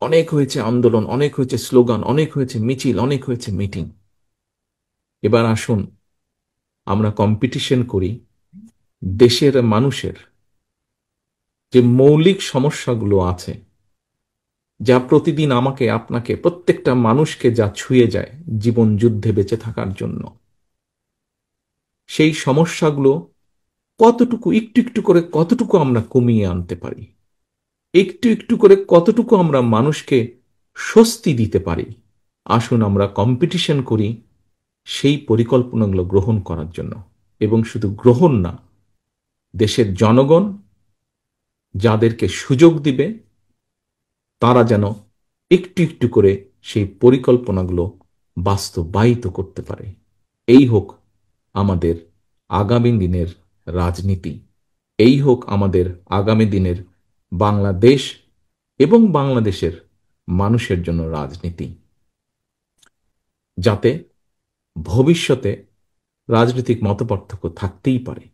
অনেক হয়েছে আন্দোলন, অনেক হয়েছে স্লোগান, অনেক হয়েছে মিছিল, অনেক হয়েছে মিটিং। এবার আসুন আমরা কম্পিটিশন করি দেশের মানুষের যে মৌলিক সমস্যাগুলো আছে, যা প্রতিদিন আমাকে আপনাকে প্রত্যেকটা মানুষকে যা ছুঁয়ে যায় জীবন যুদ্ধে বেঁচে থাকার জন্য, সেই সমস্যাগুলো কতটুকু একটু একটু করে কতটুকু আমরা কমিয়ে আনতে পারি, একটু একটু করে কতটুকু আমরা মানুষকে স্বস্তি দিতে পারি। আসুন আমরা কম্পিটিশন করি সেই পরিকল্পনাগুলো গ্রহণ করার জন্য। এবং শুধু গ্রহণ না, দেশের জনগণ যাদেরকে সুযোগ দিবে তারা যেন একটু একটু করে সেই পরিকল্পনাগুলো বাস্তবায়িত করতে পারে। এই হোক আমাদের আগামী দিনের রাজনীতি, এই হোক আমাদের আগামী দিনের বাংলাদেশ এবং বাংলাদেশের মানুষের জন্য রাজনীতি, যাতে ভবিষ্যতে রাজনৈতিক মতপার্থক্য থাকতেই পারে,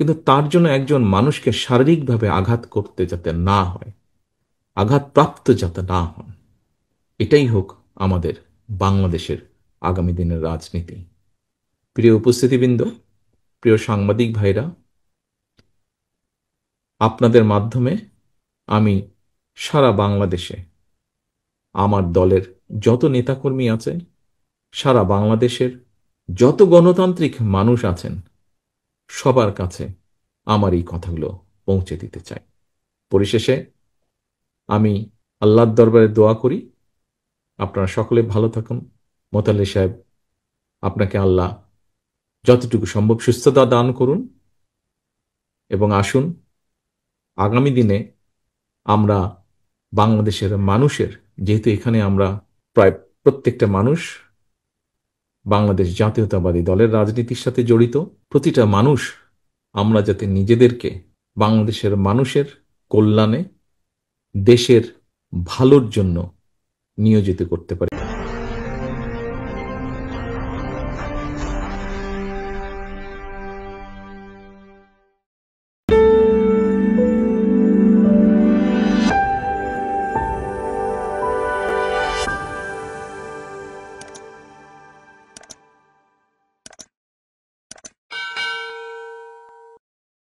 কিন্তু তার জন্য একজন মানুষকে শারীরিকভাবে আঘাত করতে যাতে না হয়, আঘাতপ্রাপ্ত যাতে না হন। এটাই হোক আমাদের বাংলাদেশের আগামী দিনের রাজনীতি। প্রিয় উপস্থিতিবৃন্দ, প্রিয় সাংবাদিক ভাইরা, আপনাদের মাধ্যমে আমি সারা বাংলাদেশে আমার দলের যত নেতাকর্মী আছে, সারা বাংলাদেশের যত গণতান্ত্রিক মানুষ আছেন, সবার কাছে আমার এই কথাগুলো পৌঁছে দিতে চাই। পরিশেষে আমি আল্লাহর দরবারে দোয়া করি আপনারা সকলে ভালো থাকুন। মোতাল্লি সাহেব, আপনাকে আল্লাহ যতটুকু সম্ভব সুস্থতা দান করুন। এবং আসুন আগামী দিনে আমরা বাংলাদেশের মানুষের, যেহেতু এখানে আমরা প্রায় প্রত্যেকটা মানুষ বাংলাদেশ জাতীয়তাবাদী দলের রাজনীতির সাথে জড়িত, প্রতিটা মানুষ আমরা যাতে নিজেদেরকে বাংলাদেশের মানুষের কল্যাণে, দেশের ভালোর জন্য নিয়োজিত করতে পারি।